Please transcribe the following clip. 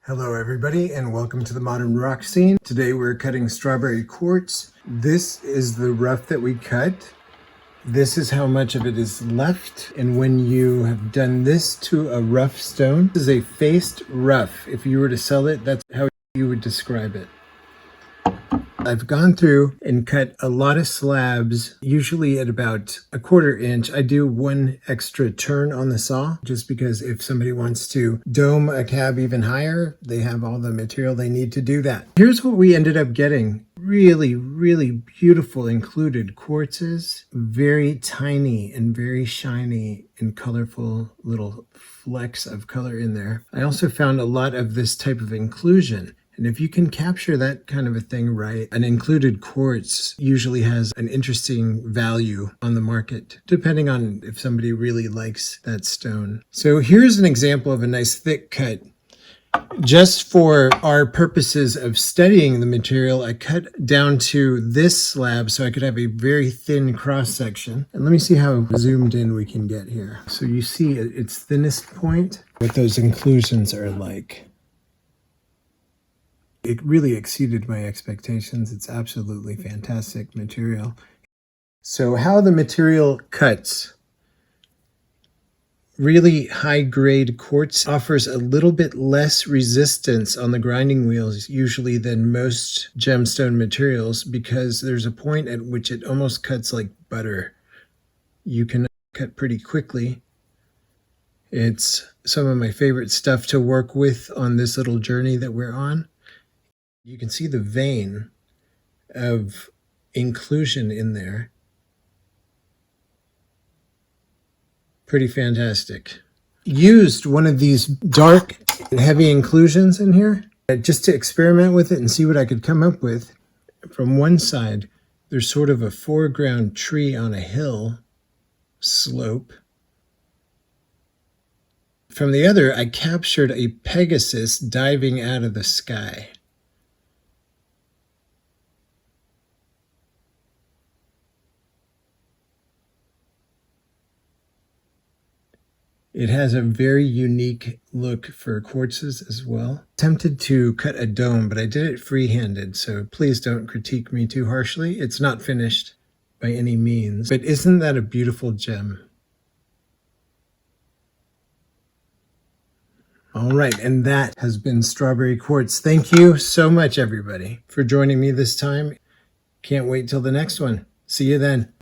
Hello everybody and welcome to the Modern Rock Scene. Today we're cutting Strawberry Quartz. This is the rough that we cut. This is how much of it is left. And when you have done this to a rough stone, this is a faced rough. If you were to sell it, that's how you would describe it. I've gone through and cut a lot of slabs, usually at about 1/4 inch. I do one extra turn on the saw, just because if somebody wants to dome a cab even higher, they have all the material they need to do that. Here's what we ended up getting. Really, really beautiful included quartzes. Very tiny and very shiny and colorful little flecks of color in there. I also found a lot of this type of inclusion. And if you can capture that kind of a thing right, an included quartz usually has an interesting value on the market, depending on if somebody really likes that stone. So here's an example of a nice thick cut. Just for our purposes of studying the material, I cut down to this slab so I could have a very thin cross section. And let me see how zoomed in we can get here. So you see at its thinnest point what those inclusions are like. It really exceeded my expectations. It's absolutely fantastic material. So how the material cuts. Really high-grade quartz offers a little bit less resistance on the grinding wheels usually than most gemstone materials, because there's a point at which it almost cuts like butter. You can cut pretty quickly. It's some of my favorite stuff to work with on this little journey that we're on. You can see the vein of inclusion in there. Pretty fantastic. Used one of these dark and heavy inclusions in here just to experiment with it and see what I could come up with. From one side, there's sort of a foreground tree on a hill slope. From the other, I captured a Pegasus diving out of the sky. It has a very unique look for quartzes as well. Tempted to cut a dome, but I did it free-handed, so please don't critique me too harshly. It's not finished by any means, but isn't that a beautiful gem? All right, and that has been Strawberry Quartz. Thank you so much, everybody, for joining me this time. Can't wait till the next one. See you then.